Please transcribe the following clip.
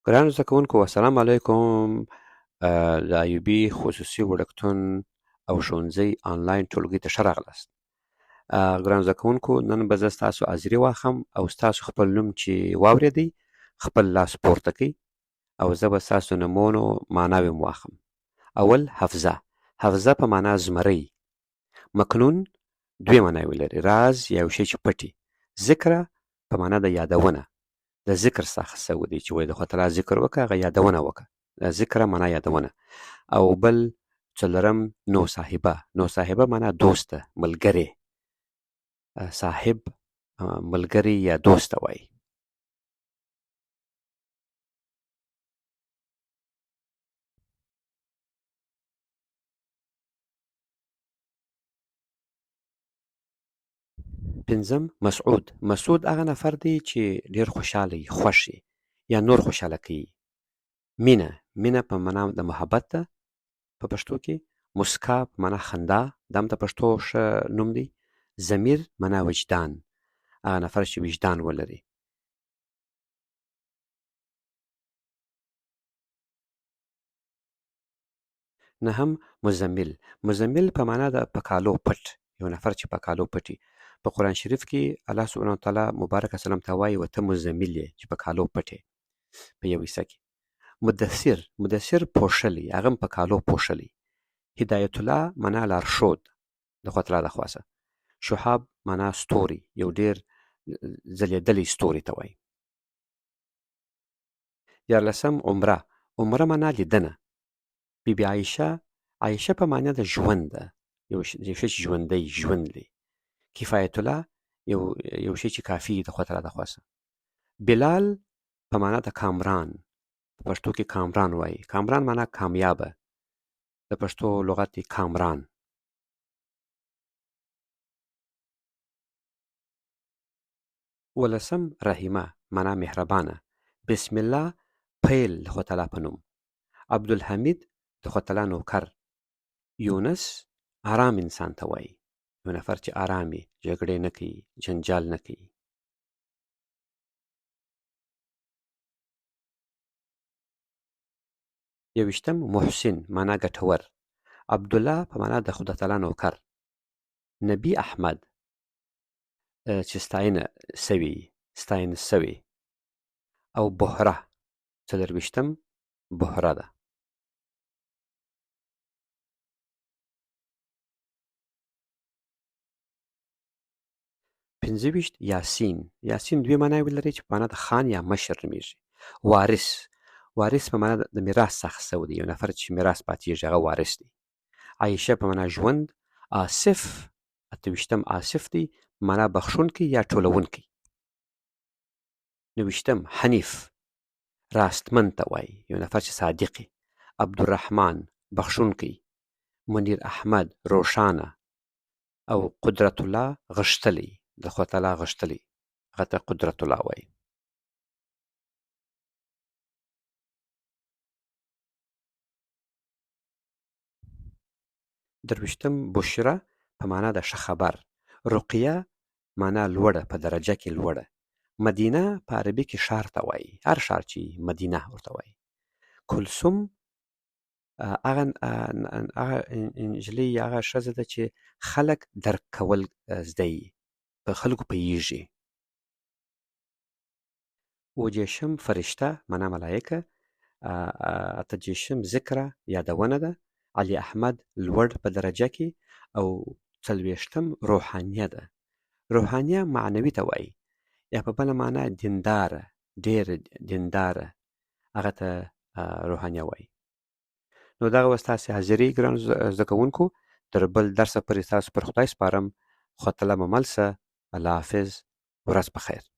ګرانو زده کوونکو السلام علیکم. د ایوبي خصوصي وړکتون او ښوونځي آنلاین ټولګي ته ښه راغلاست. ګرانو زده کوونکو، نن به زه ستاسو حاضري واخلم او ستاسو خپل نوم چې واورېدئ خپل لاس پورته کړئ او زه به ستاسو نومونو معناوې م واخلم. اول حفظه. حفظه په معنا زمری. مکنون دوې معناوې لري: راز یا یو شی چې پټي. ذکره په معنا د یادونه، د ذکر څخه شوی دی چې وایي د خدای تعالی ذکر وکړه، هغه یادونه وکړه. ذکر معنا یادونه. او بل څلورم نو صاحبه. نو صاحبه معنا دوست ده، ملګری. صاحب ملګری یا دوست ته وایي. پنځم مسعود. مسعود هغه نفر دی چې ډېر خوشحاله وي، خوښ وي یا نور خوشحاله کوي. مینه. مینه په معنا د محبت ده په پښتو کې. مسکا په معنا خندا، دا هم د پښتو ښه نوم دی. ضمیر معنا وجدان، هغه نفر چې وجدان ولري. نهم مزمل. مزمل په معنا د په کالو پټ، یو نفر چې په کالو پټي. په قرآن شریف کې الله سبحانه وتعالی مبارک سلام ته وایي و ته مزمل یې چې په کالو پټې په یو حصه کې. مدثر. مدثر پوښلی، هغه هم په کالو پوښلی. هدایت الله معنا لارښود د خدای تعالی د خواسه. شهاب معنا ستوري، یو ډېر ځلېدلی ستوري ته وایي. دیارلسم عمره. عمره معنا لیدنه. بیبي عایشه. عایشه په معنا د ژوند ده، یو شی چې ژوندی ژوند دی. کفایت الله یو شی چې کافي د خدای تعالی د خواسه. بلال په معنا د کامران، په پښتو کې کامران وایي. کامران معنا کامیابه، د پښتو لغت دی کامران. ولسم رحیمه معنا مهربانه. بسم الله پیل د خدای تعالی په نوم. عبدالحمید د خدای تعالی نوکر. یونس آرام انسان ته وایي، یو نفر چې آرام وي، جګړې نه کوي، جنجال نه کوي. یویشتم محسن معنا ګټور. عبدالله په معنا د خدای تعالی نوکر. نبی احمد چې ستاینه سوی. او بحره څلرویشتم بحره ده. پنځه یاسین. یاسین دوی معناوې لري چې په معنا د خان یا مشر نومیږي. وارث. وارث په معنا د میراث څخه شوی دی، یو نفر چې میراث پاتېږي هغه وارث دی. عایشه په معنا ژوند. آصف اتهویشتم آصف دی، معنا بخښونکی یا ټولونکی. نویشتم حنیف راستمن ته وایي، یو نفر چې صادق وي. عبدالرحمن بخښونکی. منیر احمد روښانه. او قدرت الله غښتلی، د خدای تعالی غښتلی، هغه ته قدرت الله وایي. درویشتم بشره په معنا د ښه خبر. رقیه معنا لوړه، په درجه کې لوړه. مدینه په عربي کې ښار ته وایي، هر ښار چې مدینه ورته وایي. کلثوم هغه نجلۍ، هغه ښځه ده چې خلک درک کول زده یي، په خلکو پوهېږي. اووه فرشته معنا ملایکه. اته ذکره یادونه ده. علي احمد لوړ په درجه کې. او څلوېښتم روحانیه ده. روحانیه معنوي ته وایي، یا په بله معنا دینداره، ډېر دینداره، هغه ته روحانیه وایي. نو دغه وه ستاسې حاضري ګرانو زده کوونکو. تر بل درسه پورې ستاسو پر خدای سپارم. خدای تعالی مو مل شه. الله حافظ. ورځ په خیر.